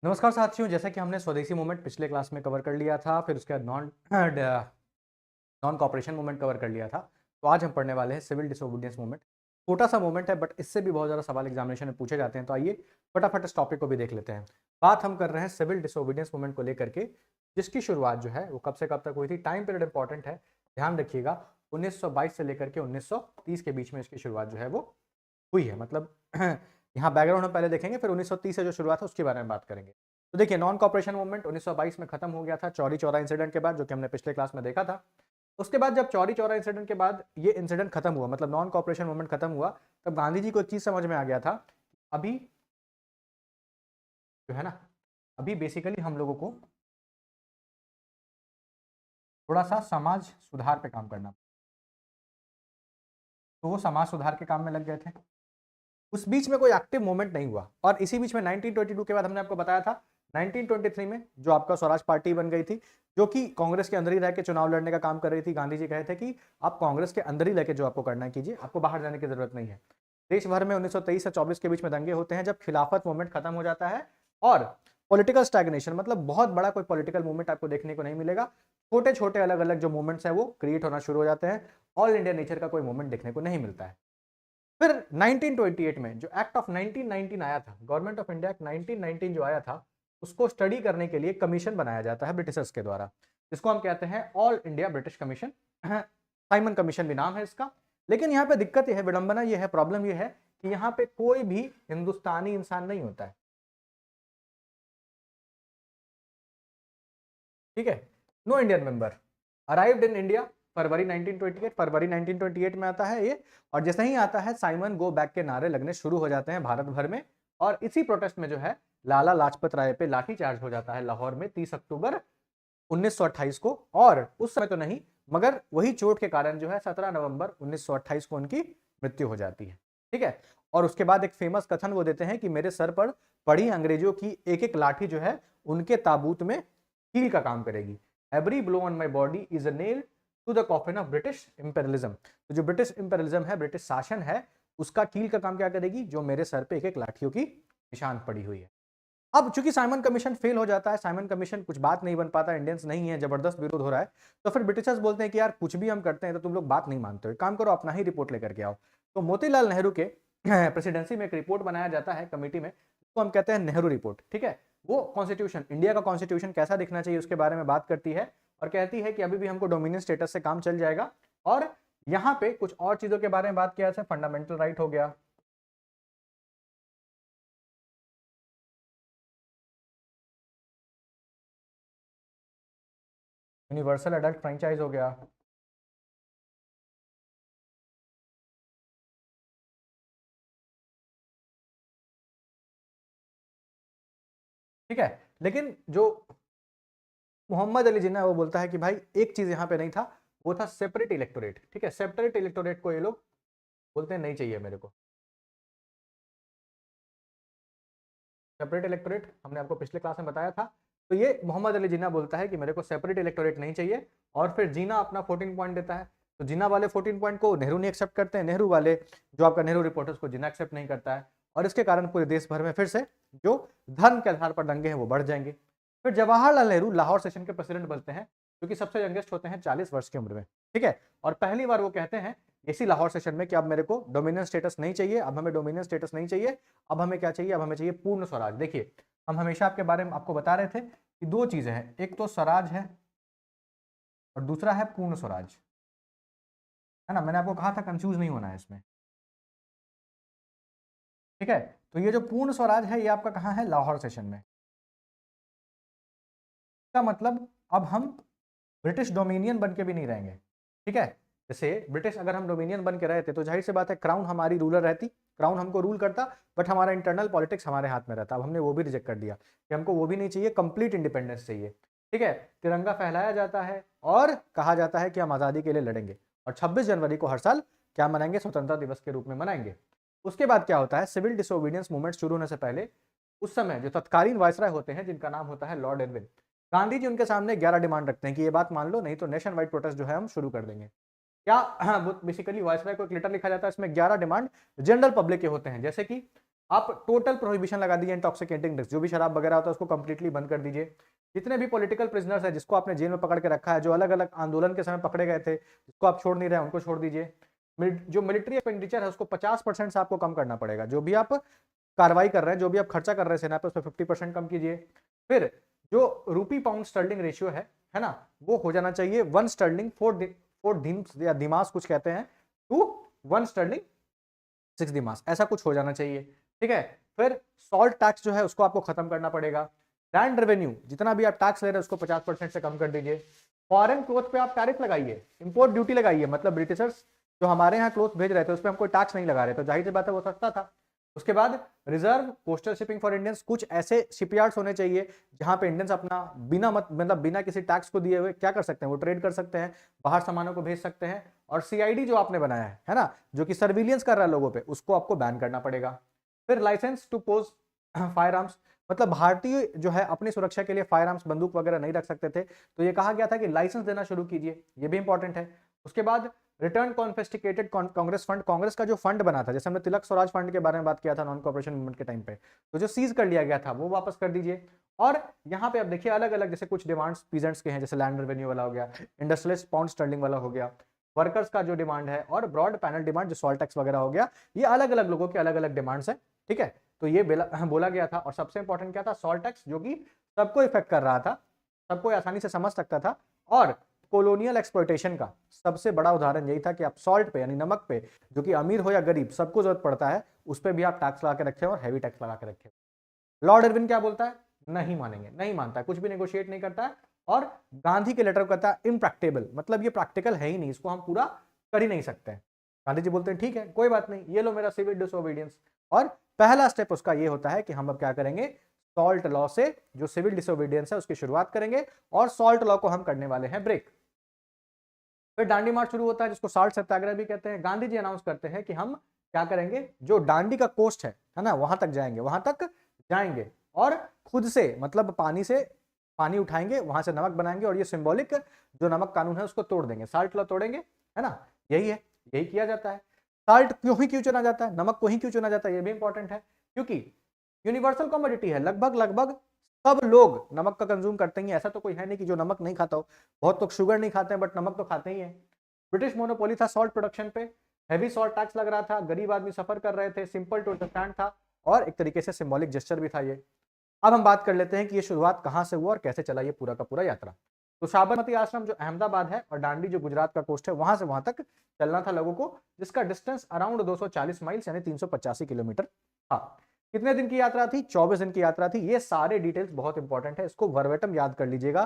नमस्कार साथियों, जैसा कि हमने स्वदेशी मूवमेंट पिछले क्लास में कवर कर लिया था, फिर उसके बाद नॉन कॉपरेशन मूवमेंट कवर कर लिया था। तो आज हम पढ़ने वाले हैं सिविल डिसोबीडियंस मूवमेंट। छोटा सा मूवमेंट है बट इससे भी बहुत ज़्यादा सवाल एग्जामिनेशन में पूछे जाते हैं। तो आइए फटाफट इस टॉपिक को भी देख लेते हैं। बात हम कर रहे हैं सिविल डिसोबीडियंस मूवमेंट को लेकर के, जिसकी शुरुआत जो है वो कब से कब तक हुई थी। टाइम पीरियड इंपॉर्टेंट है, ध्यान रखिएगा। 1922 से लेकर के 1930 के बीच में इसकी शुरुआत जो है वो हुई है। मतलब यहाँ बैकग्राउंड हम पहले देखेंगे, फिर 1930 से जो शुरुआत है उसके बारे में बात करेंगे। तो देखिए, नॉन कॉपरेशन मूवमेंट 1922 में खत्म हो गया था चौरी चौरा इंसिडेंट के बाद, जो कि हमने पिछले क्लास में देखा था। उसके बाद जब चौरी चौरा इंसिडेंट के बाद ये इंसिडेंट खत्म हुआ, मतलब नॉन कॉपरेशन मूवमेंट खत्म हुआ, तब गांधी जी को एक चीज समझ में आ गया था। अभी जो है ना, अभी बेसिकली हम लोगों को थोड़ा सा समाज सुधार पे काम करना। तो वो समाज सुधार के काम में लग गए थे। उस बीच में कोई एक्टिव मूवमेंट नहीं हुआ, और इसी बीच में 1922 के बाद हमने आपको बताया था 1923 में जो आपका स्वराज पार्टी बन गई थी, जो कि कांग्रेस के अंदर ही रह के चुनाव लड़ने का काम कर रही थी। गांधी जी कहे थे कि आप कांग्रेस के अंदर ही लेके जो आपको करना है कीजिए, आपको बाहर जाने की जरूरत नहीं है। देश भर में 1923 से 24 के बीच में दंगे होते हैं, जब खिलाफत मूवमेंट खत्म हो जाता है और पॉलिटिकल स्टैग्नेशन, मतलब बहुत बड़ा कोई पॉलिटिकल मूवमेंट आपको देखने को नहीं मिलेगा। छोटे छोटे अलग अलग जो मूवमेंट्स हैं वो क्रिएट होना शुरू हो जाते हैं। ऑल इंडिया नेचर का कोई मूवमेंट देखने को नहीं मिलता है। फिर 1928 में जो एक्ट ऑफ 1919 आया था, गवर्नमेंट ऑफ इंडिया एक्ट 1919 जो आया था, उसको स्टडी करने के लिए कमीशन बनाया जाता है ब्रिटिशर्स के द्वारा, जिसको हम कहते हैं all India British commission. Simon commission भी नाम है इसका। लेकिन यहाँ पे दिक्कत यह है, विडंबना यह है, प्रॉब्लम यह है कि यहाँ पे कोई भी हिंदुस्तानी इंसान नहीं होता है। ठीक है, no Indian member arrived in India February 1928। फरवरी 1928 में आता है ये, और जैसे ही आता है साइमन गो बैक के नारे लगने शुरू हो जाते हैं भारत भर में। और इसी प्रोटेस्ट में जो है लाला लाजपत राय पे लाठीचार्ज हो जाता है लाहौर में 30 अक्टूबर 1928 को। और उस समय तो नहीं, मगर वही चोट के कारण जो है 17 नवंबर 1928 को उनकी मृत्यु हो जाती है। ठीक है, और उसके बाद एक फेमस कथन वो देते हैं कि मेरे सर पर पड़ी अंग्रेजों की एक एक लाठी जो है उनके ताबूत में कील का काम करेगी। Every blow on my body is a nail to the coffin of British imperialism. तो जो ब्रिटिश इंपेरियलिज्म है, ब्रिटिश शासन है, उसका कील का काम क्या करेगी? जो मेरे सर पे एक एक लाठियों की निशान पड़ी हुई है। अब चूंकि साइमन कमीशन फेल हो जाता है, साइमन कमीशन कुछ बात नहीं बन पाता, इंडियंस नहीं है, जबरदस्त विरोध हो रहा है, तो फिर ब्रिटिशर्स बोलते हैं कि यार कुछ भी हम करते हैं तो तुम लोग बात नहीं मानते हो, काम करो अपना ही रिपोर्ट लेकर के आओ। तो मोतीलाल नेहरू के प्रेसिडेंसी में एक रिपोर्ट बनाया जाता है कमेटी में, तो हम कहते हैं नेहरू रिपोर्ट। ठीक है, वो कॉन्स्टिट्यूशन, इंडिया का कॉन्स्टिट्यूशन कैसा दिखना चाहिए उसके बारे में बात करती है, और कहती है कि अभी भी हमको डोमिनियन स्टेटस से काम चल जाएगा। और यहाँ पे कुछ और चीजों के बारे में बात किया, जैसे फंडामेंटल राइट हो गया, यूनिवर्सल एडल्ट फ्रेंचाइज हो गया। ठीक है, लेकिन जो मोहम्मद अली जिन्ना है वो बोलता है कि भाई एक चीज यहाँ पे नहीं था, वो था सेपरेट इलेक्टोरेट। ठीक है, सेपरेट इलेक्टोरेट को ये लोग बोलते हैं नहीं चाहिए मेरे को। सेपरेट इलेक्टोरेट हमने आपको पिछले क्लास में बताया था। तो ये मोहम्मद अली जिन्ना बोलता है कि मेरे को सेपरेट इलेक्टोरेट नहीं चाहिए, और फिर जीना अपना 14 पॉइंट देता है। तो जिन्ना वाले 14 पॉइंट को नेहरू नहीं एक्सेप्ट करते हैं, नेहरू वाले जो आपका नेहरू रिपोर्ट है उसको जिन्ना एक्सेप्ट नहीं करता है, और इसके कारण पूरे देश भर में फिर से जो धर्म के आधार पर दंगे हैं वो बढ़ जाएंगे। फिर जवाहरलाल नेहरू लाहौर सेशन के प्रेसिडेंट बनते हैं, जो कि सबसे यंगेस्ट होते हैं 40 वर्ष की उम्र में। ठीक है, और पहली बार वो कहते हैं इसी लाहौर सेशन में कि अब मेरे को डोमिनियन स्टेटस नहीं चाहिए, अब हमें डोमिनियन स्टेटस नहीं चाहिए, अब हमें क्या चाहिए? अब हमें चाहिए पूर्ण स्वराज। देखिए, हम हमेशा आपके बारे में आपको बता रहे थे कि दो चीजें हैं, एक तो स्वराज है और दूसरा है पूर्ण स्वराज, है ना। मैंने आपको कहा था कंफ्यूज नहीं होना है इसमें। ठीक है, तो ये जो पूर्ण स्वराज है ये आपका कहाँ है? लाहौर सेशन में। इसका मतलब अब हम ब्रिटिश डोमिनियन बन के भी नहीं रहेंगे। ठीक है, जैसे ब्रिटिश अगर हम डोमिनियन बन के रहते तो जाहिर सी बात है क्राउन हमारी रूलर रहती, क्राउन हमको रूल करता, बट हमारा इंटरनल पॉलिटिक्स हमारे हाथ में रहता। अब हमने वो भी रिजेक्ट कर दिया कि हमको वो भी नहीं चाहिए, कंप्लीट इंडिपेंडेंस चाहिए। ठीक है, तिरंगा फहराया जाता है और कहा जाता है कि हम आज़ादी के लिए लड़ेंगे, और 26 जनवरी को हर साल क्या मनाएंगे? स्वतंत्रता दिवस के रूप में मनाएंगे। उसके बाद क्या होता है? सिविल डिसोबीडियंस मूवमेंट शुरू होने से पहले उस समय जो तत्कालीन वायसराय होते हैं, जिनका नाम होता है लॉर्ड एडविन, गांधी जी उनके सामने 11 डिमांड रखते हैं कि ये बात मान लो, नहीं तो नेशन वाइड प्रोटेस्ट जो है हम शुरू कर देंगे। क्या? हाँ, बेसिकली वायसराय को एक लेटर लिखा जाता है, इसमें 11 डिमांड जनरल पब्लिक के होते हैं, जैसे कि आप टोटल प्रोहिबिशन लगा दीजिए इंटॉक्सिकेटिंग ड्रग्स, जो भी शराब वगैरह होता है उसको कंप्लीटली बंद कर दीजिए। जितने भी पॉलिटिकल प्रिजनर्स हैं जिसको आपने जेल में पकड़ के रखा है, जो अलग अलग आंदोलन के समय पकड़े गए थे, जिसको आप छोड़ नहीं रहे उनको छोड़ दीजिए। जो मिलिट्री एक्सपेंडिचर है उसको 50% से आपको कम करना पड़ेगा। जो भी आप कार्रवाई कर रहे हैं, जो भी आप खर्चा कर रहे हैं सेना पे, उस पर 50% कम कीजिए। फिर जो रूपी पाउंड स्टर्लिंग रेशियो है ना, वो हो जाना चाहिए 1 स्टर्लिंग 4 दिम्स या दिमास कुछ कहते हैं, टू 1 स्टर्लिंग 6 दिमास, ऐसा कुछ हो जाना चाहिए। ठीक है। फिर सॉल्ट टैक्स जो है उसको आपको खत्म करना पड़ेगा। लैंड रेवेन्यू जितना भी आप टैक्स ले रहे हैं उसको 50% से कम कर दीजिए। फॉरेन क्लोथ पे आप टैरिफ लगाइए, इंपोर्ट ड्यूटी लगाइए, मतलब ब्रिटिशर्स जो हमारे यहाँ क्लोथ भेज रहे थे उस पर हम कोई टैक्स नहीं लगा रहे, तो जाहिर सी बात है वो सस्ता था। उसके बाद reserve coastal shipping for Indians, कुछ ऐसे शिपयार्ड्स होने चाहिए जहां पे इंडियंस अपना मतलब बिना किसी टैक्स को दिए हुए क्या कर सकते हैं, वो ट्रेड कर सकते हैं, बाहर सामानों को भेज सकते हैं। और सीआईडी जो आपने बनाया है ना, जो कि सर्विलियंस कर रहा है लोगों पे, उसको आपको बैन करना पड़ेगा। फिर license to pose firearms, मतलब भारतीय जो है अपनी सुरक्षा के लिए फायर आर्म्स बंदूक वगैरह नहीं रख सकते थे, तो ये कहा गया था कि लाइसेंस देना शुरू कीजिए, ये भी इंपॉर्टेंट है। उसके बाद रिटर्न कॉन्फिस्टिकेटेड कांग्रेस फंड, कांग्रेस का जो फंड बना था, जैसे हमने तिलक स्वराज फंड के बारे में बात किया था नॉन कॉर्पोरेशन मूवमेंट के टाइम पे, तो जो सीज कर लिया गया था वो वापस कर दीजिए। और यहाँ पे आप देखिए अलग अलग जैसे कुछ डिमांड्स पीजेंट्स के हैं, जैसे लैंड रेवेन्यू वाला हो गया, इंडस्ट्रियलिस्ट पाउंड स्टर्लिंग वाला हो गया, वर्कर्स का जो डिमांड है, और ब्रॉड पैनल डिमांड जो सॉल्ट टैक्स वगैरह हो गया, ये अलग अलग लोगों के अलग अलग डिमांड्स है। ठीक है, तो ये बोला गया था। और सबसे इंपॉर्टेंट क्या था, सॉल्ट टैक्स, जो कि सबको इफेक्ट कर रहा था, सबको आसानी से समझ सकता था। और कोलोनियल एक्सप्लॉयटेशन का सबसे बड़ा उदाहरण यही था कि आप सॉल्ट पे यानी नमक पे, जो कि अमीर हो या गरीब सबको जरूरत पड़ता है, उस पर भी आप टैक्स लगा के रखे और हैवी टैक्स लगा के रखे। लॉर्ड इरविन क्या बोलता है, नहीं मानेंगे, नहीं मानता है, कुछ भी नेगोशिएट नहीं करता है। और गांधी के लेटर को कहता है इम्प्रैक्टिबल, मतलब ये प्रैक्टिकल है ही नहीं, इसको हम पूरा कर ही नहीं सकते। गांधी जी बोलते हैं ठीक है कोई बात नहीं, ये लो मेरा सिविल डिसोबीडियंस। और पहला स्टेप उसका ये होता है कि हम अब क्या करेंगे, सॉल्ट लॉ से जो सिविल डिसोबीडियंस है उसकी शुरुआत करेंगे, और सॉल्ट लॉ को हम करने वाले हैं ब्रेक। फिर दांडी मार्च शुरू होता है, जिसको साल्ट सत्याग्रह भी कहते हैं। गांधी जी अनाउंस करते हैं कि हम क्या करेंगे, जो दांडी का कोस्ट है ना, वहां तक जाएंगे, वहां तक जाएंगे और खुद से मतलब पानी से पानी उठाएंगे, वहां से नमक बनाएंगे, और ये सिंबॉलिक जो नमक कानून है उसको तोड़ देंगे, साल्ट लॉ तोड़ेंगे, है ना। यही है, यही किया जाता है। साल्ट क्यों चुना जाता है, नमक को ही क्यों चुना जाता है, ये भी इंपॉर्टेंट है, क्योंकि यूनिवर्सल कमोडिटी है, लगभग सब लोग नमक का कंज्यूम करते ही, ऐसा तो कोई है नहीं कि जो नमक नहीं खाता हो। बहुत लोग शुगर नहीं खाते हैं बट नमक तो खाते ही हैं। ब्रिटिश मोनोपोली था सॉल्ट प्रोडक्शन पे, हैवी सॉल्ट टैक्स लग रहा था, गरीब आदमी सफर कर रहे थे, सिंपल टू अंडरस्टैंड था, और एक तरीके से सिंबॉलिक जेस्चर भी था ये। अब हम बात कर लेते हैं कि ये शुरुआत कहां से हुआ और कैसे चला ये पूरा का पूरा यात्रा। तो साबरमती आश्रम जो अहमदाबाद है और दांडी जो गुजरात का कोस्ट है, वहां से वहां तक चलना था लोगों को, जिसका डिस्टेंस अराउंड 240 माइल्स यानी 385 किलोमीटर था। कितने दिन की यात्रा थी, 24 दिन की यात्रा थी। ये सारे डिटेल्स बहुत इंपॉर्टेंट है, इसको वर्बेटम याद कर लीजिएगा।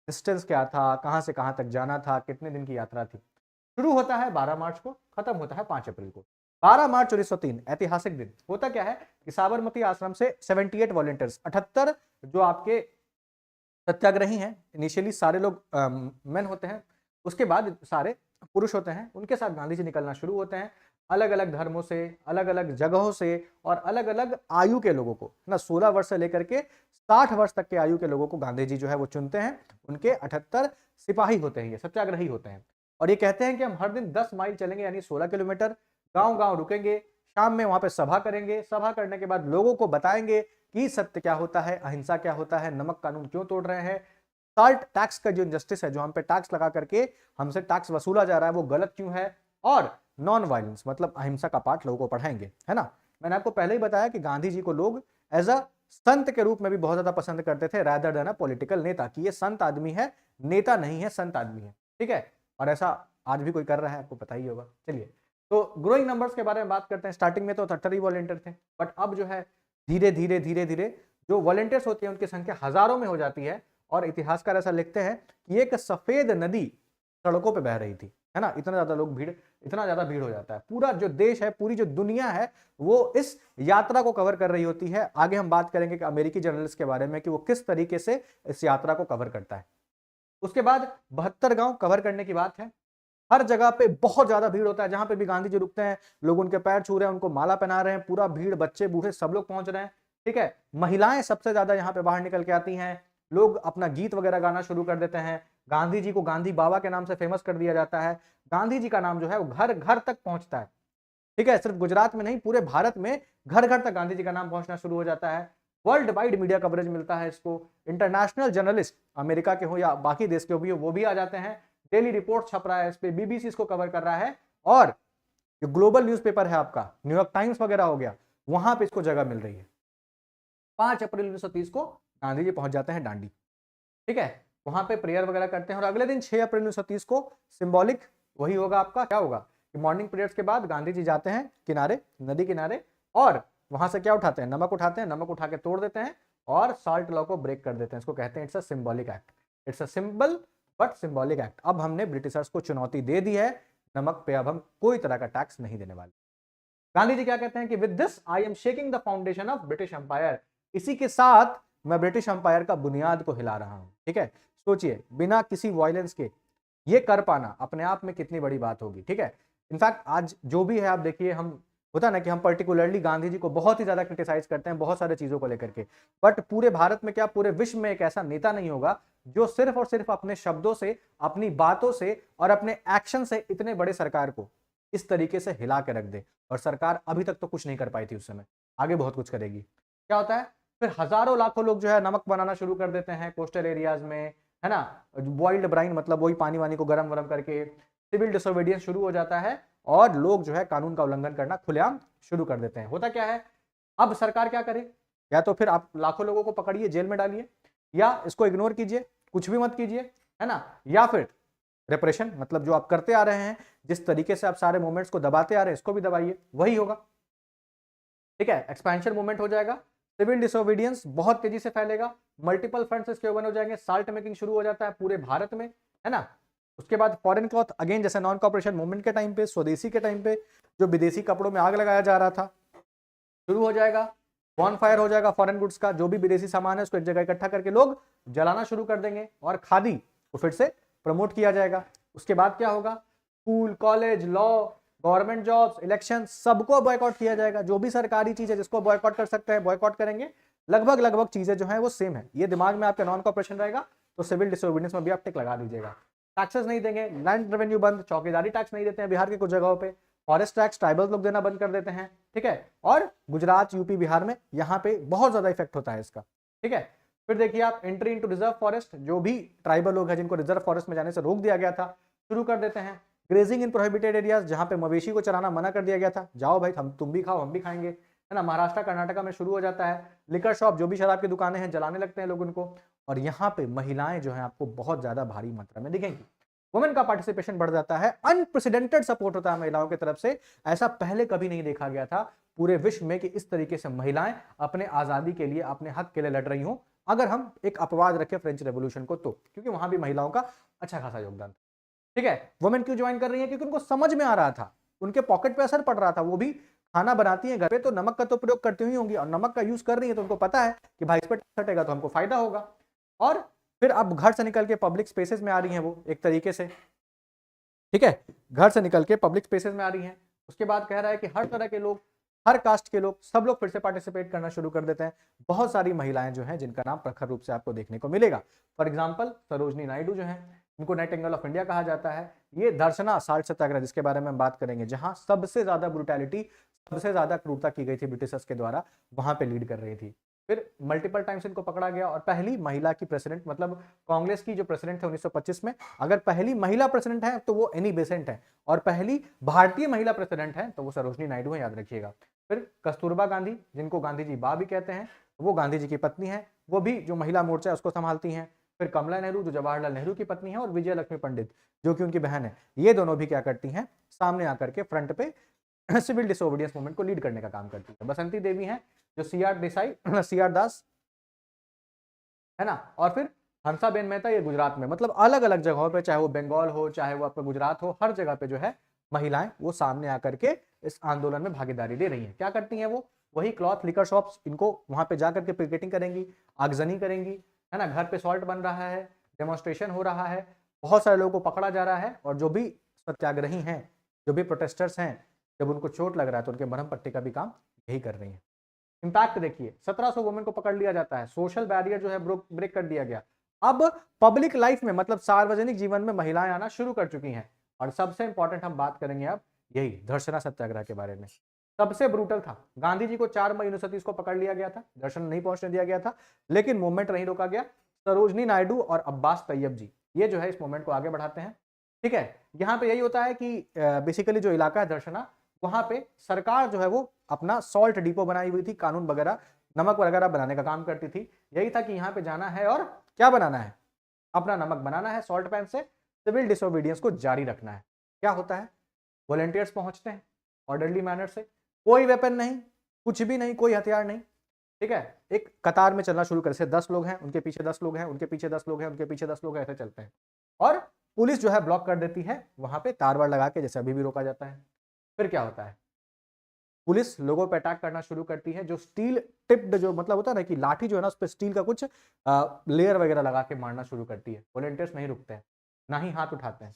डिस्टेंस क्या था, कहां से कहां तक जाना था, कितने दिन की यात्रा थी। शुरू होता है 12 मार्च को, खत्म होता है 5 अप्रैल को। 12 मार्च 1903 ऐतिहासिक दिन। होता क्या है कि साबरमती आश्रम से 78 वॉलंटियर्स, 78 जो आपके सत्याग्रही हैं, इनिशियली सारे लोग मेन होते हैं, उसके बाद सारे पुरुष होते हैं, उनके साथ गांधी जी निकलना शुरू होते हैं। अलग अलग धर्मों से, अलग अलग जगहों से, और अलग अलग आयु के लोगों को ना, 16 वर्ष से लेकर के 60 वर्ष तक के आयु के लोगों को गांधी जी जो है वो चुनते हैं। उनके 78 सिपाही होते हैं, ये सत्याग्रही होते हैं, और ये कहते हैं कि हम हर दिन 10 माइल चलेंगे यानी 16 किलोमीटर, गांव गांव रुकेंगे, शाम में वहां पे सभा करेंगे, सभा करने के बाद लोगों को बताएंगे कि सत्य क्या होता है, अहिंसा क्या होता है, नमक कानून क्यों तोड़ रहे हैं, साल्ट टैक्स का जो इनजस्टिस है, जो हम पे टैक्स लगा करके हमसे टैक्स वसूला जा रहा है, वो गलत क्यों है, और नॉन वायलेंस मतलब अहिंसा का पाठ लोगों को पढ़ाएंगे, है ना। मैंने आपको पहले ही बताया कि गांधी जी को लोग एज अ संत के रूप में भी बहुत ज्यादा पसंद करते थे, रादर देन अ पॉलिटिकल नेता, कि ये संत आदमी है, नेता नहीं है, संत आदमी है। ठीक है, और ऐसा आज भी कोई कर रहा है, आपको पता ही होगा। चलिए, तो ग्रोइंग नंबर्स के बारे में बात करते हैं। स्टार्टिंग में तो 78 ही वॉलंटियर थे, बट अब जो है धीरे धीरे धीरे धीरे जो वॉलंटियर्स होती है उनकी संख्या हजारों में हो जाती है, और इतिहासकार ऐसा लिखते हैं कि एक सफेद नदी सड़कों पे बह रही थी, है ना। इतना ज्यादा भीड़ हो जाता है, पूरा जो देश है, पूरी जो दुनिया है, वो इस यात्रा को कवर कर रही होती है। आगे हम बात करेंगे कि अमेरिकी जर्नलिस्ट के बारे में कि वो किस तरीके से इस यात्रा को कवर करता है। उसके बाद 72 गांव कवर करने की बात है। हर जगह पे बहुत ज्यादा भीड़ होता है, जहां पे भी गांधी जी रुकते हैं लोग उनके पैर छू रहे हैं, उनको माला पहना रहे हैं, पूरा भीड़, बच्चे बूढ़े सब लोग पहुंच रहे हैं। ठीक है, महिलाएं सबसे ज्यादा यहाँ पे बाहर निकल के आती हैं, लोग अपना गीत वगैरह गाना शुरू कर देते हैं, गांधी जी को गांधी बाबा के नाम से फेमस कर दिया जाता है, गांधी जी का नाम जो है वो घर घर तक पहुंचता है। ठीक है, सिर्फ गुजरात में नहीं, पूरे भारत में घर घर तक गांधी जी का नाम पहुंचना शुरू हो जाता है। वर्ल्ड वाइड मीडिया कवरेज मिलता है इसको। इंटरनेशनल जर्नलिस्ट, अमेरिका के हो या बाकी देश के हो भी हो, वो भी आ जाते हैं। डेली रिपोर्ट छप रहा है इस पे, बीबीसी इसको कवर कर रहा है, और जो ग्लोबल न्यूज़पेपर है आपका, न्यूयॉर्क टाइम्स वगैरह हो गया, वहां पे इसको जगह मिल रही है। 5 अप्रैल 1930 को गांधी जी पहुंच जाते हैं दांडी। ठीक है, वहां पे प्रेयर वगैरह करते हैं, और अगले दिन 6 अप्रैल 1930 को सिंबॉलिक वही होगा आपका, क्या होगा कि मॉर्निंग पीरियड्स के बाद गांधी जी जाते हैं किनारे, नदी किनारे, और वहां से क्या उठाते हैं, नमक उठाते हैं, नमक उठा के तोड़ देते हैं और साल्ट लॉ को ब्रेक कर देते हैं। इसको कहते हैं it's a symbolic act, it's a symbol but symbolic act. अब हमने ब्रिटिशर्स को चुनौती दे दी है, नमक पे अब हम कोई तरह का टैक्स नहीं देने वाले। गांधी जी क्या कहते हैं कि with this I am shaking the foundation of British empire, इसी के साथ मैं ब्रिटिश एम्पायर का बुनियाद को हिला रहा हूं। ठीक है, सोचिए बिना किसी वायलेंस के ये कर पाना अपने आप में कितनी बड़ी बात होगी। ठीक है, इनफैक्ट आज जो भी है आप देखिए, हम होता ना कि हम पर्टिकुलरली गांधी जी को बहुत ही ज्यादा क्रिटिसाइज करते हैं बहुत सारे चीजों को लेकर के, बट पूरे भारत में क्या पूरे विश्व में एक ऐसा नेता नहीं होगा जो सिर्फ और सिर्फ अपने शब्दों से, अपनी बातों से और अपने एक्शन से इतने बड़े सरकार को इस तरीके से हिला के रख दे। और सरकार अभी तक तो कुछ नहीं कर पाई थी उस समय, आगे बहुत कुछ करेगी। क्या होता है, फिर हजारों लाखों लोग जो है नमक बनाना शुरू कर देते हैं कोस्टल एरियाज में, है ना, बॉइल्ड ब्राइन मतलब वही पानी वानी को गरम वरम करके, सिविल डिसोबीडियंस शुरू हो जाता है और लोग जो है कानून का उल्लंघन करना खुलेआम शुरू कर देते हैं। होता क्या है, अब सरकार क्या करे, या तो फिर आप लाखों लोगों को पकड़िए जेल में डालिए, या इसको इग्नोर कीजिए, कुछ भी मत कीजिए, है ना, या फिर रेप्रेशन, मतलब जो आप करते आ रहे हैं, जिस तरीके से आप सारे मूवमेंट्स को दबाते आ रहे हैं, इसको भी दबाइए, वही होगा। ठीक है, एक्सपेंशन मूवमेंट हो जाएगा, सिविल डिसोबीडियंस बहुत तेजी से फैलेगा, मल्टीपल फ्रंट्स इसके ओपन हो जाएंगे, साल्ट मेकिंग शुरू हो जाता है पूरे भारत में, है ना। उसके बाद फॉरेन क्लॉथ, अगेन जैसे नॉन कॉपरेशन मूवमेंट के टाइम पे, स्वदेशी के टाइम पे जो विदेशी कपड़ों में आग लगाया जा रहा था, शुरू हो जाएगा। बॉन फायर हो जाएगा फॉरेन गुड्स का, जो भी विदेशी सामान है उसको एक जगह इकट्ठा करके लोग जलाना शुरू कर देंगे, और खादी को फिर से प्रमोट किया जाएगा। उसके बाद क्या होगा, school, college, law, government jobs, election, सबको बॉयकॉट किया जाएगा। जो भी सरकारी चीज है जिसको बॉयकॉट कर सकते हैं बॉयकॉट करेंगे। लगभग चीजें जो है वो सेम है, ये दिमाग में आपके नॉन कॉपरेशन रहेगा, तो सिविल डिसोबीडियंस में भी आप टिक लगा दीजिएगा। टैक्सेस नहीं देंगे, लैंड रेवेन्यू बंद, चौकीदारी टैक्स नहीं देते हैं बिहार के कुछ जगहों पे, फॉरेस्ट टैक्स ट्राइबल लोग देना बंद कर देते हैं। ठीक है, और गुजरात, यूपी, बिहार में यहाँ पे बहुत ज्यादा इफेक्ट होता है इसका। ठीक है, फिर देखिए आप एंट्री इनटू रिजर्व फॉरेस्ट, जो भी ट्राइबल लोग हैं जिनको रिजर्व फॉरेस्ट में जाने से रोक दिया गया था, शुरू कर देते हैं। ग्रेजिंग इन प्रोहिबिटेड एरियाज, जहां पे मवेशी को चराना मना कर दिया गया था, जाओ भाई तुम भी खाओ हम भी खाएंगे, है ना। महाराष्ट्र, कर्नाटका में शुरू हो जाता है। लिकर शॉप, जो भी शराब की दुकानें हैं, जलाने लगते हैं लोग उनको। और यहाँ पे महिलाएं जो है आपको बहुत ज्यादा भारी मात्रा में दिखेंगी। वुमेन का पार्टिसिपेशन बढ़ जाता है, अनप्रेसिडेंटेड सपोर्ट होता है महिलाओं की तरफ से, ऐसा पहले कभी नहीं देखा गया था पूरे विश्व में कि इस तरीके से महिलाएं अपने आजादी के लिए, अपने हक के लिए लड़ रही हूं। अगर हम एक अपवाद रखें फ्रेंच रेवोल्यूशन को, तो क्योंकि वहां भी महिलाओं का अच्छा खासा योगदान था। ठीक है, वुमेन क्यों ज्वाइन कर रही है, क्योंकि उनको समझ में आ रहा था, उनके पॉकेट पे असर पड़ रहा था। वो भी खाना बनाती है घर पे, तो नमक का तो प्रयोग करती हुई होंगी, और नमक का यूज कर रही है तो उनको पता है कि भाई इस पर हटेगा तो हमको फायदा होगा। और फिर अब घर से निकल के पब्लिक स्पेसेस में आ रही हैं वो एक तरीके से। ठीक है, घर से निकल के पब्लिक स्पेसेस में आ रही हैं। उसके बाद कह रहा है कि हर तरह के लोग, हर कास्ट के लोग, सब लोग फिर से पार्टिसिपेट करना शुरू कर देते हैं। बहुत सारी महिलाएं जो हैं जिनका नाम प्रखर रूप से आपको देखने को मिलेगा। फॉर एग्जांपल सरोजनी नायडू जो है, इनको नाइटिंगेल ऑफ इंडिया कहा जाता है। ये दर्शना साल्ट सत्याग्रह, जिसके बारे में हम बात करेंगे, जहां सबसे ज्यादा ब्रुटैलिटी, सबसे ज्यादा क्रूरता की गई थी ब्रिटिशर्स के द्वारा, वहां पे लीड कर रही थी। फिर मल्टीपल टाइम्स इनको पकड़ा गया, और पहली महिला की प्रेसिडेंट, मतलब कांग्रेस की जो प्रेसिडेंट थे 1925 में, अगर पहली महिला प्रेसिडेंट है तो वो एनी बेसेंट है, और पहली भारतीय महिला प्रेसिडेंट है तो वो सरोजनी नायडू है, याद रखिएगा। फिर कस्तूरबा गांधी, जिनको गांधी जी बा भी कहते हैं, वो गांधी जी की पत्नी है, वो भी जो महिला मोर्चा है उसको संभालती हैं। फिर कमला नेहरू, जो जवाहरलाल नेहरू की पत्नी है, और विजय लक्ष्मी पंडित, जो कि उनकी बहन है, ये दोनों भी क्या करती हैं, सामने आकर के फ्रंट पे सिविल डिसोबीडियंस मूवमेंट को लीड करने का काम करती है। बसंती देवी हैं, जो सीआर दास, है ना, और फिर हंसाबेन मेहता, ये गुजरात में, मतलब अलग अलग जगहों पे, चाहे वो बंगाल हो, चाहे वो आपका गुजरात हो, हर जगह पे जो है महिलाएं वो सामने आकर के इस आंदोलन में भागीदारी दे रही हैं। क्या करती हैं वो, वही क्लॉथ, लिकर शॉप्स, इनको वहां पे जाकर के पिकेटिंग करेंगी, आगजनी करेंगी, है ना। घर पे सॉल्ट बन रहा है, डेमोन्स्ट्रेशन हो रहा है, बहुत सारे लोगों को पकड़ा जा रहा है, और जो भी सत्याग्रही हैं, जो भी प्रोटेस्टर्स हैं, जब उनको चोट लग रहा है तो उनके मरहम पट्टी का भी काम यही कर रही है। इंपैक्ट देखिए, 1700 वुमेन को पकड़ लिया जाता है, सोशल बैरियर जो है ब्रेक कर दिया गया। अब पब्लिक लाइफ में, मतलब सार्वजनिक जीवन में महिलाएं आना शुरू कर चुकी हैं। और सबसे इंपॉर्टेंट हम बात करेंगे अब यही धर्षणा सत्याग्रह के बारे में। सबसे ब्रूटल था, गांधी जी को 4 मई 1930 को पकड़ लिया गया था, दर्शन नहीं पहुंचने दिया गया था, लेकिन मूवमेंट नहीं रोका गया। सरोजनी नायडू और अब्बास तैयब जी ये जो है इस मूवमेंट को आगे बढ़ाते हैं। ठीक है, यहाँ पे यही होता है कि बेसिकली जो इलाका है दर्शना, वहां पे सरकार जो है वो अपना सॉल्ट डिपो बनाई हुई थी, कानून वगैरह नमक वगैरह बनाने का काम करती थी। यही था कि यहाँ पे जाना है और क्या बनाना है, अपना नमक बनाना है सॉल्ट पैन से, सिविल डिसोबीडियंस को जारी रखना है। क्या होता है, वॉलंटियर्स पहुंचते हैं ऑर्डरली मैनर से, कोई वेपन नहीं, कुछ भी नहीं, कोई हथियार नहीं। ठीक है, एक कतार में चलना शुरू कर, से 10 लोग हैं, उनके पीछे 10 लोग हैं, उनके पीछे 10 लोग हैं, उनके पीछे 10 लोग हैं, ऐसे चलते हैं। और पुलिस जो है ब्लॉक कर देती है वहां पे तार वार लगा के, जैसे अभी भी रोका जाता है। फिर क्या होता है, पुलिस लोगों पर अटैक करना शुरू करती है। जो स्टील टिप्ड जो मतलब होता है ना कि लाठी जो है ना, उस पर स्टील का कुछ लेयर वगैरह लगा के मारना शुरू करती है। वॉलंटियर्स नहीं रुकते हैं, ना ही हाथ उठाते हैं।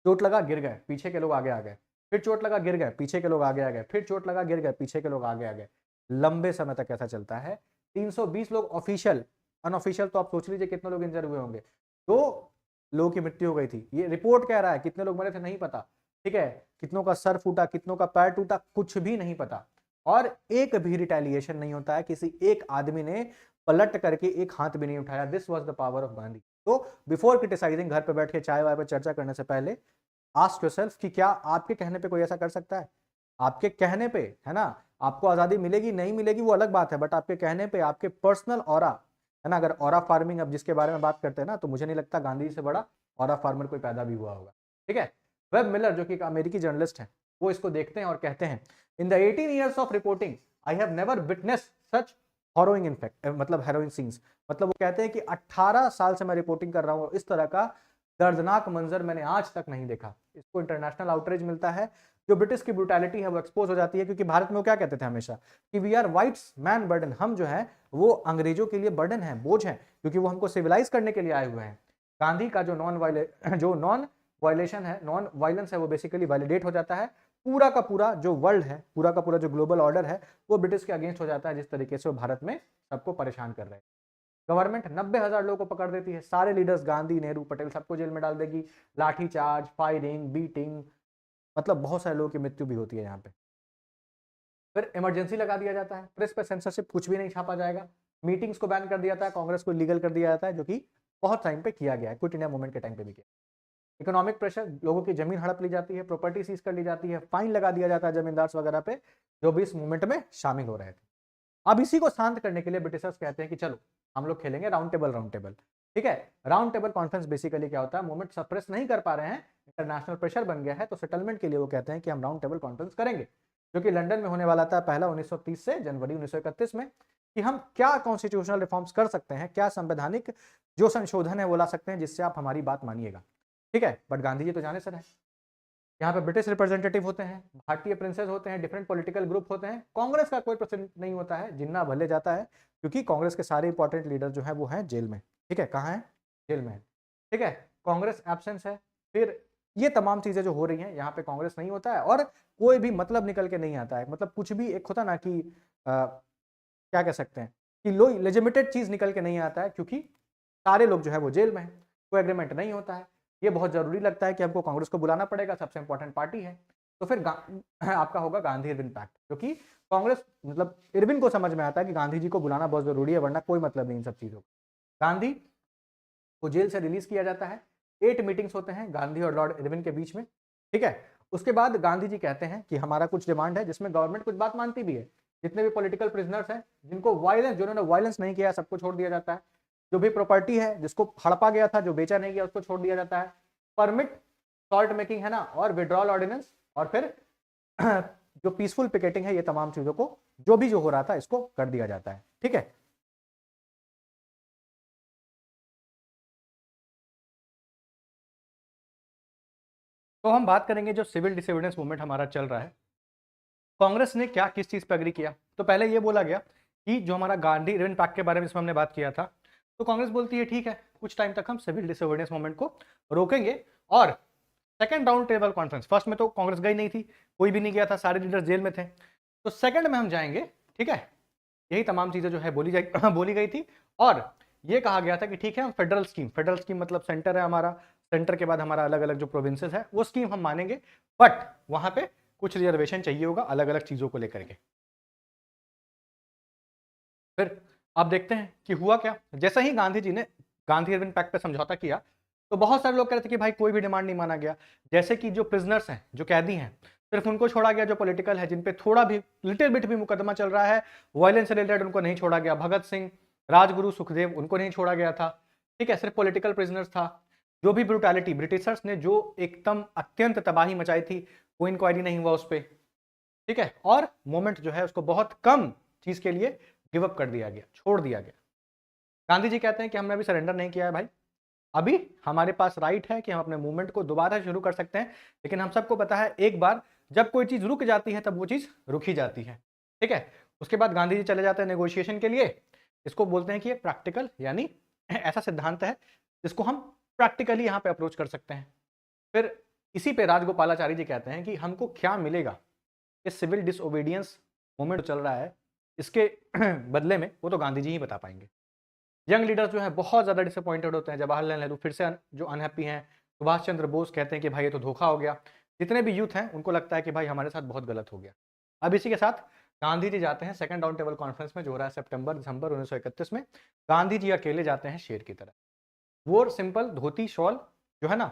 चोट लगा गिर गए, पीछे के लोग आगे आ गए, फिर चोट लगा गिर गए, पीछे के लोग आगे आ गए, फिर चोट लगा गिर गए, पीछे के लोग आगे आ गए। लंबे समय तक ऐसा चलता है। 320 लोग ऑफिशियल, अनऑफिशियल तो आप सोच लीजिए कितने लोग इंजर हुए होंगे। 2 लोगों की मृत्यु हो गई थी, ये रिपोर्ट कह रहा है। कितने लोग मरे थे नहीं पता। ठीक है, कितनों का सर फूटा, कितनों का पैर टूटा, कुछ भी नहीं पता। और एक भी रिटेलिएशन नहीं होता है, किसी एक आदमी ने पलट करके एक हाथ भी नहीं उठाया। This was the power of Gandhi. तो बिफोर क्रिटिसाइजिंग, घर पे बैठ के चाय वाय पे चर्चा करने से पहले आस्क योरसेल्फ कि क्या आपके कहने पे कोई ऐसा कर सकता है? आपके कहने पे, है ना, आपको आजादी मिलेगी नहीं मिलेगी वो अलग बात है, बट आपके कहने पे, आपके पर्सनल ऑरा, है ना, अगर ऑरा फार्मिंग अब जिसके बारे में बात करते हैं ना, तो मुझे नहीं लगता गांधी जी से बड़ा ऑरा फार्मर कोई पैदा भी हुआ होगा। ठीक है, वेब मिलर जो कि एक अमेरिकी जर्नलिस्ट है, वो इसको देखते हैं और कहते हैं, in the 18 years of reporting I have never witnessed such harrowing in fact, मतलब हेरोइंग सीन्स। मतलब वो कहते हैं कि 18 साल से मैं रिपोर्टिंग कर रहा हूं, इस तरह का दर्दनाक मंजर मैंने आज तक नहीं देखा। इसको इंटरनेशनल आउटरीच मिलता है। जो ब्रिटिश की ब्रुटैलिटी है वो एक्सपोज हो जाती है, क्योंकि भारत में वो क्या कहते थे हमेशा कि we are whites man burden, हम जो है वो अंग्रेजों के लिए बर्डन है, बोझ है, क्योंकि वो हमको सिविलाइज करने के लिए आए हुए हैं। गांधी का जो नॉन वायलेशन है, नॉन वायलेंस है, वो बेसिकली वैलिडेट हो जाता है। पूरा का पूरा जो वर्ल्ड है, पूरा का पूरा जो ग्लोबल ऑर्डर है, वो ब्रिटिश के अगेंस्ट हो जाता है, जिस तरीके से वो भारत में सबको परेशान कर रहे हैं। गवर्नमेंट 90,000 लोगों को पकड़ देती है, सारे लीडर्स गांधी, नेहरू, पटेल सबको जेल में डाल देगी। लाठीचार्ज, फायरिंग, बीटिंग, मतलब बहुत सारे लोगों की मृत्यु भी होती है यहाँ पे। फिर इमरजेंसी लगा दिया जाता है, प्रेस पे सेंसरशिप, कुछ भी नहीं छापा जाएगा। मीटिंग्स को बैन कर दिया जाता है, कांग्रेस को लीगल कर दिया जाता है, जो कि बहुत टाइम पे किया गया है, क्विट इंडिया मूवमेंट के टाइम पे भी किया। इकोनॉमिक प्रेशर, लोगों की जमीन हड़प ली जाती है, प्रॉपर्टी सीज कर ली जाती है, फाइन लगा दिया जाता है जमींदार वगैरह पे जो भी इस मूवमेंट में शामिल हो रहे थे। अब इसी को शांत करने के लिए ब्रिटिशर्स कहते हैं कि चलो हम लोग खेलेंगे राउंड टेबल। ठीक है, राउंड टेबल कॉन्फ्रेंस बेसिकली क्या होता है, मूवमेंट सप्रेस नहीं कर पा रहे हैं, इंटरनेशनल प्रेशर बन गया है, तो सेटलमेंट के लिए वो कहते हैं कि हम राउंड टेबल कॉन्फ्रेंस करेंगे, जो कि लंदन में होने वाला था पहला 1930 से जनवरी 1931 में, कि हम क्या कॉन्स्टिट्यूशनल रिफॉर्म्स कर सकते हैं, क्या संवैधानिक जो संशोधन है वो ला सकते हैं जिससे आप हमारी बात मानिएगा। ठीक है, बट गांधी जी तो जाने सर है। यहाँ पे ब्रिटिश रिप्रेजेंटेटिव होते हैं, भारतीय प्रिंसेस होते हैं, डिफरेंट पॉलिटिकल ग्रुप होते हैं, कांग्रेस का कोई प्रेसिडेंट नहीं होता है, जिन्ना भले जाता है, क्योंकि कांग्रेस के सारे इंपॉर्टेंट लीडर जो है वो हैं जेल में। ठीक है, कहाँ है, जेल में है। ठीक है, कांग्रेस एब्सेंस है। फिर ये तमाम चीजें जो हो रही हैं, यहाँ पे कांग्रेस नहीं होता है, और कोई भी मतलब निकल के नहीं आता है, मतलब कुछ भी एक होता ना कि क्या कह सकते हैं कि लेजिटिमेटेड चीज निकल के नहीं आता है, क्योंकि सारे लोग जो है वो जेल में है, कोई एग्रीमेंट नहीं होता है। ये बहुत जरूरी लगता है कि हमको कांग्रेस को बुलाना पड़ेगा, सबसे इंपॉर्टेंट पार्टी है, तो फिर आपका होगा गांधी इरविन पैक्ट, क्योंकि कांग्रेस मतलब इरविन को समझ में आता है कि गांधी जी को बुलाना बहुत जरूरी है, वरना कोई मतलब नहीं इन सब चीजों का। गांधी को जेल से रिलीज किया जाता है, 8 मीटिंग्स होते हैं गांधी और लॉर्ड इरविन के बीच में। ठीक है, उसके बाद गांधी जी कहते हैं कि हमारा कुछ डिमांड है, जिसमें गवर्नमेंट कुछ बात मानती भी है। जितने भी पॉलिटिकल प्रिजनर्स हैं, जिनको वायलेंस, जिन्होंने वायलेंस नहीं किया, सबको छोड़ दिया जाता है। जो भी प्रॉपर्टी है, जिसको हड़पा गया था, जो बेचा नहीं गया, उसको छोड़ दिया जाता है। परमिट सॉल्ट मेकिंग है ना, और विड्रॉल ऑर्डिनेंस, और फिर जो पीसफुल पिकेटिंग है, ये तमाम चीजों को जो भी जो हो रहा था इसको कर दिया जाता है। ठीक है, तो हम बात करेंगे जो सिविल डिसोबीडियंस मूवमेंट हमारा चल रहा है, कांग्रेस ने क्या किस चीज पर अग्री किया। तो पहले ये बोला गया कि जो हमारा गांधी इरविन पैक्ट के बारे में इसमें हमने बात किया था, तो कांग्रेस बोलती है ठीक है, कुछ टाइम तक हम सिविल डिसोबीडियंस मूवमेंट को रोकेंगे, और second round table conference, first में तो कांग्रेस गई नहीं थी, कोई भी नहीं गया था, सारे लीडर जेल में थे, तो सेकंड में हम जाएंगे। ठीक है, यही तमाम चीजें जो है बोली गई थी, और ये कहा गया था कि ठीक है हम फेडरल स्कीम मतलब सेंटर है हमारा, सेंटर के बाद हमारा अलग अलग जो प्रोविंसेस है वो स्कीम हम मानेंगे, बट वहां पे कुछ रिजर्वेशन चाहिए होगा अलग अलग चीजों को लेकर के। फिर आप देखते हैं कि हुआ क्या, जैसे ही गांधी जी ने गांधी अर्विन पैक्ट पे समझौता किया तो बहुत सारे लोग कह रहे थे कि भाई कोई भी डिमांड नहीं माना गया। जैसे कि जो प्रिजनर्स हैं, जो कैदी हैं, सिर्फ उनको छोड़ा गया, जो पॉलिटिकल है, जिन पे थोड़ा भी लिटिल बिट भी मुकदमा चल रहा है वायलेंस से रिलेटेड, उनको नहीं छोड़ा गया। भगत सिंह, राजगुरु, सुखदेव, उनको नहीं छोड़ा गया था। ठीक है, सिर्फ पॉलिटिकल प्रिजनर्स था। जो भी ब्रुटैलिटी ब्रिटिशर्स ने जो एकदम अत्यंत तबाही मचाई थी, कोई इंक्वायरी नहीं हुआ उस पर। ठीक है, और मोमेंट जो है उसको बहुत कम चीज के लिए गिव अप कर दिया गया, छोड़ दिया गया। गांधी जी कहते हैं कि हमने अभी सरेंडर नहीं किया है भाई, अभी हमारे पास राइट है कि हम अपने मूवमेंट को दोबारा शुरू कर सकते हैं, लेकिन हम सबको पता है एक बार जब कोई चीज रुक जाती है तब वो चीज रुक ही जाती है। ठीक है, उसके बाद गांधी जी चले जाते हैं नेगोशिएशन के लिए। इसको बोलते हैं कि ये प्रैक्टिकल, यानी ऐसा सिद्धांत है जिसको हम प्रैक्टिकली यहाँ पे अप्रोच कर सकते हैं। फिर इसी पे राजगोपालाचारी जी कहते हैं कि हमको क्या मिलेगा इस सिविल डिसओबीडियंस मूवमेंट चल रहा है, इसके बदले में वो तो गांधी जी ही बता पाएंगे। यंग लीडर्स जो है बहुत ज़्यादा डिसअपॉइंटेड होते हैं। जवाहरलाल नेहरू फिर से जो अनहैप्पी हैं। सुभाष चंद्र बोस कहते हैं कि भाई ये तो धोखा हो गया। जितने भी यूथ हैं उनको लगता है कि भाई हमारे साथ बहुत गलत हो गया। अब इसी के साथ गांधी जी जाते हैं सेकंड राउंड टेबल कॉन्फ्रेंस में, जो हो रहा है सितंबर दिसंबर 1931 में। गांधी जी अकेले जाते हैं शेर की तरह। वो सिंपल धोती शॉल जो है ना,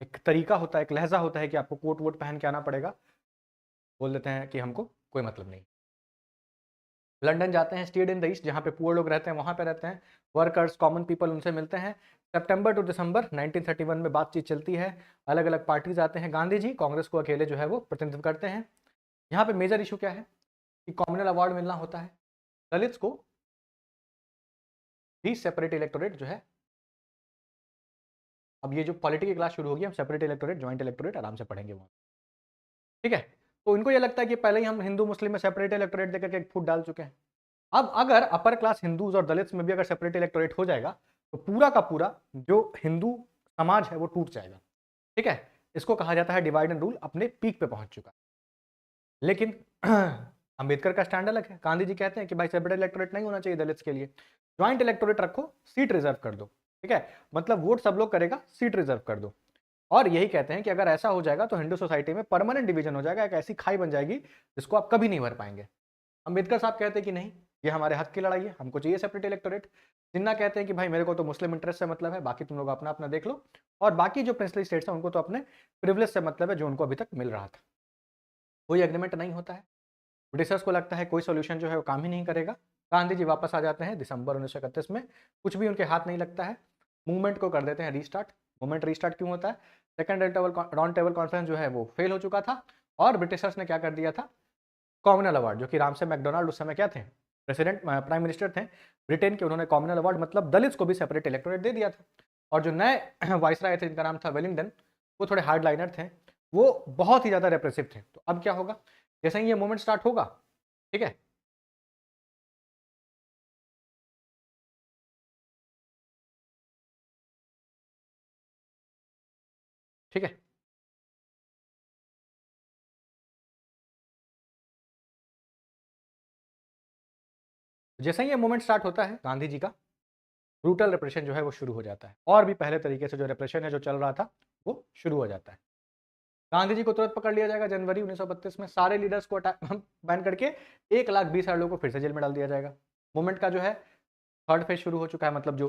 एक तरीका होता है, एक लहजा होता है कि आपको कोट वोट पहन के आना पड़ेगा। बोल देते हैं कि हमको कोई मतलब नहीं। लंदन जाते हैं, स्टेड इन द ईस्ट, जहाँ पे पुअर लोग रहते हैं वहाँ पे रहते हैं, वर्कर्स, कॉमन पीपल, उनसे मिलते हैं। सितंबर टू दिसंबर 1931 में बातचीत चलती है, अलग अलग पार्टीज आते हैं। गांधी जी कांग्रेस को अकेले जो है वो प्रतिनिधित्व करते हैं। यहाँ पे मेजर इशू क्या है कि कॉमनल अवार्ड मिलना होता है, दलित्स को भी सेपरेट इलेक्टोरेट जो है। अब ये जो पॉलिटिकल क्लास शुरू होगी, हम सेपरेट इलेक्टोरेट, ज्वाइंट इलेक्टोरेट आराम से पढ़ेंगे वहाँ। ठीक है, तो इनको ये लगता है कि पहले ही हम हिंदू मुस्लिम में सेपरेट इलेक्टोरेट देकर के एक फूट डाल चुके हैं। अब अगर अपर क्लास हिंदूज और दलित्स में भी अगर सेपरेट इलेक्टोरेट हो जाएगा तो पूरा का पूरा जो हिंदू समाज है वो टूट जाएगा। ठीक है, इसको कहा जाता है डिवाइड एंड रूल, अपने पीक पे पहुंच चुका। लेकिन अंबेडकर का स्टैंड अलग है। गांधी जी कहते हैं कि भाई सेपरेट इलेक्टोरेट नहीं होना चाहिए दलित्स के लिए, ज्वाइंट इलेक्टोरेट रखो, सीट रिजर्व कर दो। ठीक है, मतलब वोट सब लोग करेगा, सीट रिजर्व कर दो। और यही कहते हैं कि अगर ऐसा हो जाएगा तो हिंदू सोसाइटी में परमानेंट डिवीजन हो जाएगा, एक ऐसी खाई बन जाएगी जिसको आप कभी नहीं भर पाएंगे। अंबेडकर साहब कहते हैं कि नहीं, ये हमारे हक की लड़ाई है, हमको चाहिए सेपरेट इलेक्टोरेट। जिन्ना कहते हैं कि भाई मेरे को तो मुस्लिम इंटरेस्ट से मतलब है, बाकी तुम लोग अपना अपना देख लो। और बाकी जो प्रिंसली स्टेट्स हैं उनको तो अपने प्रिविलेज से मतलब है, जो उनको अभी तक मिल रहा था। कोई एग्रीमेंट नहीं होता है। ब्रिटिशर्स को लगता है कोई सोल्यूशन जो है वो काम ही नहीं करेगा। गांधी जी वापस आ जाते हैं दिसंबर 1931 में, कुछ भी उनके हाथ नहीं लगता है। मूवमेंट को कर देते हैं रीस्टार्ट। मूवमेंट रीस्टार्ट क्यों होता है? सेकंड राउंड टेबल कॉन्फ्रेंस जो है वो फेल हो चुका था, और ब्रिटिशर्स ने क्या कर दिया था, कॉमनल अवार्ड, जो कि रामसे मैकडोनाल्ड उस समय क्या थे, प्रेसिडेंट प्राइम मिनिस्टर थे ब्रिटेन के, उन्होंने कॉमनल अवार्ड मतलब दलित्स को भी सेपरेट इलेक्टोरेट दे दिया था। और जो नए वाइसराय थे जिनका नाम था वेलिंगटन, वो थोड़े हार्ड लाइनर थे, वो बहुत ही ज़्यादा रेप्रेसिव थे। तो अब क्या होगा, जैसे ही ये मूवमेंट स्टार्ट होगा, ठीक है, ठीक है, जैसे ही ये मूवमेंट स्टार्ट होता है गांधी जी का ब्रूटल रिप्रेशन जो है वो शुरू हो जाता है, और भी पहले तरीके से जो रिप्रेशन है जो चल रहा था वो शुरू हो जाता है। गांधी जी को तुरंत पकड़ लिया जाएगा जनवरी 1932 में, सारे लीडर्स को बैन करके 1,20,000 लोगों को फिर से जेल में डाल दिया जाएगा। मूवमेंट का जो है थर्ड फेज शुरू हो चुका है, मतलब जो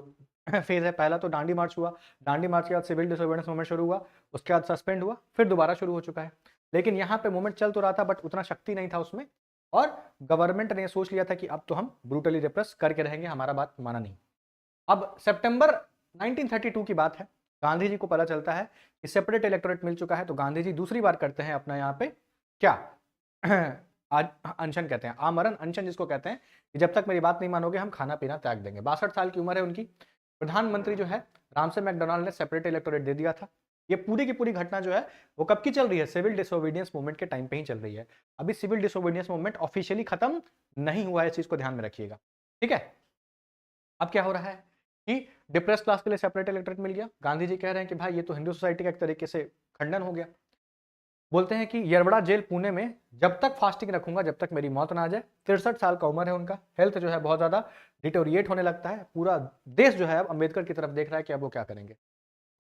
फेज है, पहला तो डांडी मार्च हुआ, डांडी मार्च के बाद सिविल डिसोबीडियंस मूवमेंट शुरू हुआ, उसके बाद सस्पेंड हुआ, फिर दोबारा शुरू हो चुका है। लेकिन यहाँ पे मूवमेंट चल तो रहा था बट उतना शक्ति नहीं था उसमें, और गवर्नमेंट ने सोच लिया था कि अब तो हम ब्रूटली रिप्रेस करके रहेंगे, हमारा बात माना नहीं। अब सितंबर 1932 की बात है, गांधी जी को पता चलता है कि सेपरेट इलेक्टोरेट मिल चुका है, तो गांधी जी दूसरी बार करते हैं अपना यहाँ पे क्या आज अनशन कहते हैं, आमरण अनशन जिसको कहते हैं, कि जब तक मेरी बात नहीं मानोगे हम खाना पीना त्याग देंगे। 62 साल की उम्र है उनकी। प्रधानमंत्री जो है रामसे मैकडोनाल्ड ने सेपरेट इलेक्टोरेट दे दिया था। ये पूरी की पूरी घटना जो है वो कब की चल रही है, सिविल डिसोबीडियंस मूवमेंट के टाइम पे ही चल रही है। अभी सिविल डिसोबीडियंस मूवमेंट ऑफिशियली खत्म नहीं हुआ है, इस चीज को ध्यान में रखिएगा। ठीक है, अब क्या हो रहा है कि डिप्रेस क्लास के लिए सेपरेट इलेक्टोरेट मिल गया। गांधी जी कह रहे हैं कि भाई ये तो हिंदू सोसाइटी का एक तरीके से खंडन हो गया। बोलते हैं कि यरवड़ा जेल पुणे में जब तक फास्टिंग रखूंगा जब तक मेरी मौत ना आ जाए। 63 साल का उम्र है उनका, हेल्थ जो है बहुत ज्यादा डिटोरिएट होने लगता है। पूरा देश जो है अब अम्बेडकर की तरफ देख रहा है कि अब वो क्या करेंगे।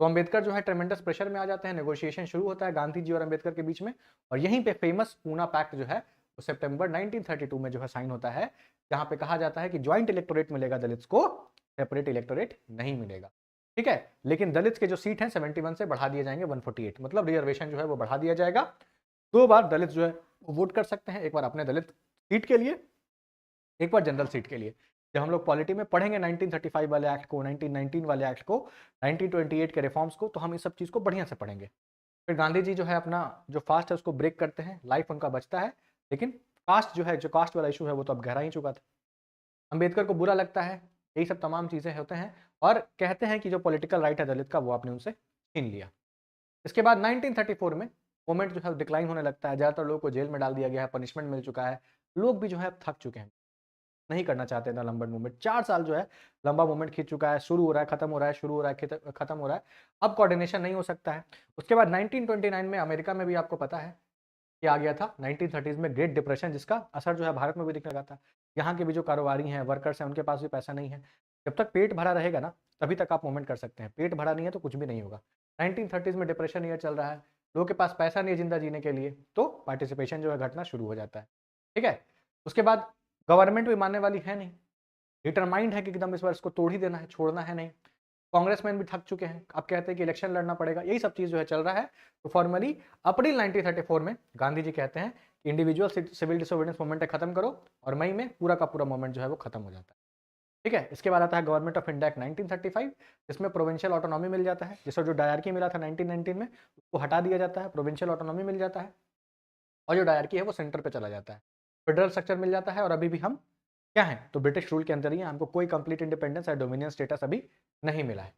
तो अम्बेडकर जो है ट्रेमेंडस प्रेशर में आ जाते हैं, नेगोशिएशन शुरू होता है गांधी जी और अम्बेडकर के बीच में, और यहीं पे फेमस पूना पैक्ट जो है वो सितंबर 1932 में जो है साइन होता है, जहां पे कहा जाता है कि ज्वाइंट इलेक्टोरेट मिलेगा दलित्स को, सेपरेट इलेक्टोरेट नहीं मिलेगा। ठीक है, लेकिन दलित के जो सीट हैं 71 से बढ़ा दिए जाएंगे 148, मतलब रिजर्वेशन जो है वो बढ़ा दिया जाएगा। 2 बार दलित जो है वो वोट कर सकते हैं, एक बार अपने दलित सीट के लिए, एक बार जनरल सीट के लिए। जब हम लोग पॉलिटी में पढ़ेंगे 1935 वाले एक्ट को, 1919 वाले एक्ट को, 1928 के रिफॉर्म्स को, तो हम इस सब चीज को बढ़िया से पढ़ेंगे। फिर गांधी जी जो है अपना जो फास्ट है उसको ब्रेक करते हैं, लाइफ उनका बचता है, लेकिन कास्ट जो है, जो कास्ट वाला इशू है वो तो अब गहरा ही चुका था। अंबेडकर को बुरा लगता है, यही सब तमाम चीजें होते हैं, और कहते हैं कि जो पॉलिटिकल राइट है दलित का वो आपने उनसे छीन लिया। इसके बाद 1934 में मूवमेंट जो है डिक्लाइन होने लगता है, ज्यादातर लोगों को जेल में डाल दिया गया है, पनिशमेंट मिल चुका है, लोग भी जो है अब थक चुके हैं, नहीं करना चाहते थे लंबा मूवमेंट। 4 साल जो है लंबा मूवमेंट खींच चुका है, शुरू हो रहा है खत्म हो रहा है, शुरू हो रहा है खत्म हो रहा है, अब कोऑर्डिनेशन नहीं हो सकता है। उसके बाद 1929 में अमेरिका में भी आपको पता है कि आ गया था 1930s में ग्रेट डिप्रेशन, जिसका असर जो है भारत में भी दिखने लगा था। यहाँ के भी जो कारोबारी हैं, वर्कर्स हैं, उनके पास भी पैसा नहीं है। जब तक पेट भरा रहेगा ना तभी तक आप मूवमेंट कर सकते हैं, पेट भरा नहीं है तो कुछ भी नहीं होगा। 1930s में डिप्रेशन ईयर चल रहा है, लोगों के पास पैसा नहीं है जिंदा जीने के लिए, तो पार्टिसिपेशन जो है घटना शुरू हो जाता है। ठीक है, उसके बाद गवर्नमेंट भी मानने वाली है नहीं, डिटरमाइंड है कि एकदम इस बार इसको तोड़ ही देना है, छोड़ना है नहीं। कांग्रेसमैन भी थक चुके हैं, अब कहते हैं कि इलेक्शन लड़ना पड़ेगा, यही सब चीज जो है चल रहा है। तो फॉर्मली अप्रैल 1934 में गांधी जी कहते हैं कि इंडिविजुअल सिविल डिसोबीडियंस मूवमेंट खत्म करो, और मई में पूरा का पूरा मूवमेंट जो है वो खत्म हो जाता है। ठीक है, इसके बाद आता है गवर्नमेंट ऑफ इंडिया एक्ट 1935, जिसमें प्रोविंशियल ऑटोनॉमी मिल जाता है, जिसको जो डायरकी मिला था 1919 में उसको हटा दिया जाता है, प्रोविंशियल ऑटोनॉमी मिल जाता है, और जो डायरकी है वो सेंटर पे चला जाता है, फेडरल स्ट्रक्चर मिल जाता है। और अभी भी हम क्या है, तो ब्रिटिश रूल के अंदर ही है, हमको कोई कंप्लीट इंडिपेंडेंस या डोमिनियन स्टेटस अभी नहीं मिला है।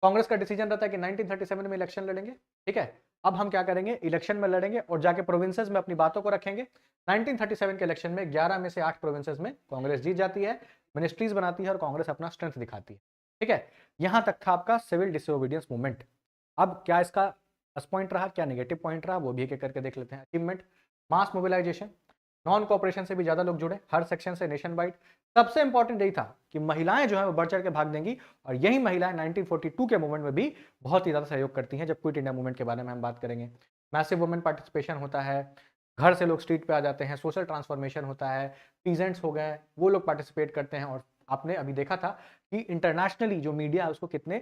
कांग्रेस का डिसीजन रहता है कि 1937 में इलेक्शन लड़ेंगे। ठीक है, अब हम क्या करेंगे, इलेक्शन में लड़ेंगे और जाके प्रोविंसेस में अपनी बातों को रखेंगे। 1937 के इलेक्शन में 11 में से 8 प्रोविंसेस में कांग्रेस जीत जाती है, मिनिस्ट्रीज बनाती है और कांग्रेस अपना स्ट्रेंथ दिखाती है। ठीक है, यहां तक था आपका सिविल डिसोबीडियंस मूवमेंट। अब क्या इसका प्लस पॉइंट रहा, क्या नेगेटिव पॉइंट रहा, वो भी एक एक करके देख लेते हैं। अचीवमेंट, मास मोबिलाइजेशन, नॉन कॉपरेशन से भी ज्यादा लोग जुड़े, हर सेक्शन से नेशन वाइड। सबसे इंपॉर्टेंट यही था कि महिलाएं जो है वो बढ़ चढ़ के भाग देंगी, और यही महिलाएं 1942 के मूवमेंट में भी बहुत ही ज्यादा सहयोग करती हैं। जब क्विट इंडिया मूवमेंट के बारे में हम बात करेंगे, मैसिव वुमेन पार्टिसिपेशन होता है, घर से लोग स्ट्रीट पे आ जाते हैं, सोशल ट्रांसफॉर्मेशन होता है, पीजेंट्स हो गए वो लोग पार्टिसिपेट करते हैं। और आपने अभी देखा था कि इंटरनेशनली जो मीडिया है उसको कितने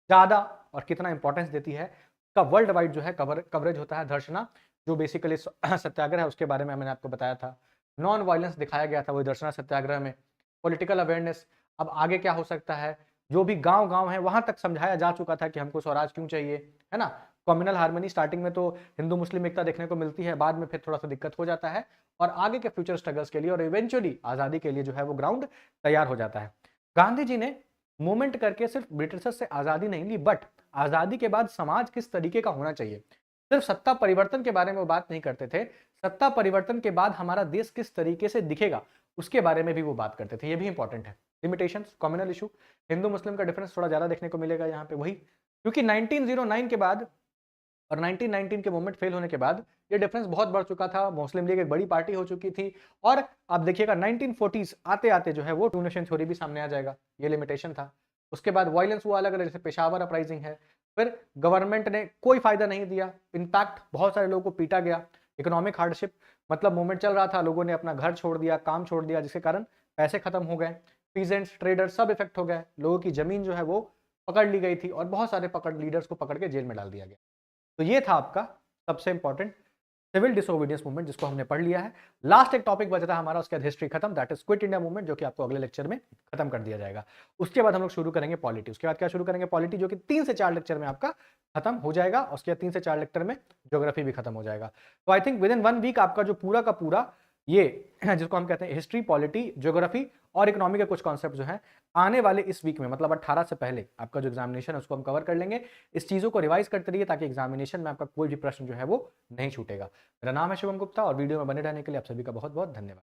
ज्यादा और कितना इंपॉर्टेंस देती है, का वर्ल्ड वाइड जो है कवरेज होता है। दर्शना जो बेसिकली सत्याग्रह है उसके बारे में मैंने आपको बताया था, नॉन वायलेंस दिखाया गया था वही दर्शना सत्याग्रह में, पॉलिटिकल अवेयरनेस, अब आगे क्या हो सकता है, जो भी गांव गांव है वहां तक समझाया जा चुका था कि हमको स्वराज क्यों चाहिए, है ना। कम्युनल हार्मनी, स्टार्टिंग में तो हिंदू मुस्लिम एकता देखने को मिलती है, बाद में फिर थोड़ा सा दिक्कत हो जाता है, और आगे के फ्यूचर स्ट्रगल्स के लिए और इवेंचुअली आजादी के लिए जो है वो ग्राउंड तैयार हो जाता है। गांधी जी ने मूवमेंट करके सिर्फ ब्रिटिशर्स से आजादी नहीं ली, बट आजादी के बाद समाज किस तरीके का होना चाहिए, सिर्फ सत्ता परिवर्तन के बारे में वो बात नहीं करते थे, सत्ता परिवर्तन के बाद हमारा देश किस तरीके से दिखेगा उसके बारे में भी वो बात करते थे, ये भी इंपॉर्टेंट है। लिमिटेशंस, कम्युनल इशू, हिंदू मुस्लिम का डिफरेंस थोड़ा ज्यादा देखने को मिलेगा यहाँ पे, वही क्योंकि 1909 के बाद और 1919 के मूवमेंट फेल होने के बाद ये डिफरेंस बहुत बढ़ चुका था, मुस्लिम लीग एक बड़ी पार्टी हो चुकी थी, और आप देखिएगा 1940s आते आते जो है वो टू नेशन थ्योरी भी सामने आ जाएगा, ये लिमिटेशन था। उसके बाद वायलेंस हुआ अलग अलग, जैसे पेशावर अपराइजिंग है, फिर गवर्नमेंट ने कोई फायदा नहीं दिया, इनफैक्ट बहुत सारे लोगों को पीटा गया, इकोनॉमिक हार्डशिप, मतलब मूवमेंट चल रहा था, लोगों ने अपना घर छोड़ दिया, काम छोड़ दिया, जिसके कारण पैसे खत्म हो गए, पीजेंट्स, ट्रेडर्स सब इफेक्ट हो गए, लोगों की जमीन जो है वो पकड़ ली गई थी, और बहुत सारे लीडर्स को पकड़ के जेल में डाल दिया गया। तो ये था आपका सबसे इंपॉर्टेंट सिविल डिसोबीडियंस मूवमेंट, जिसको हमने पढ़ लिया है। लास्ट एक टॉपिक बचा था हमारा, उसके बाद हिस्ट्री खत्म, that is quit India movement, जो कि आपको अगले लेक्चर में खत्म कर दिया जाएगा। उसके बाद हम लोग शुरू करेंगे पॉलिटी, उसके बाद क्या शुरू करेंगे पॉलिटी, जो कि 3 से 4 लेक्चर में आपका खत्म हो जाएगा, उसके बाद 3 से 4 लेक्चर में ज्योग्राफी भी खत्म हो जाएगा। तो I think within 1 week आपका जो पूरा का पूरा ये जिसको हम कहते हैं हिस्ट्री, पॉलिटी, ज्योग्राफी और इकोनॉमी के कुछ कॉन्सेप्ट जो है आने वाले इस वीक में, मतलब 18 से पहले आपका जो एग्जामिनेशन है उसको हम कवर कर लेंगे। इस चीजों को रिवाइज करते रहिए ताकि एग्जामिनेशन में आपका कोई भी प्रश्न जो है वो नहीं छूटेगा। मेरा नाम है शुभम गुप्ता, और वीडियो में बने रहने के लिए आप सभी का बहुत बहुत धन्यवाद।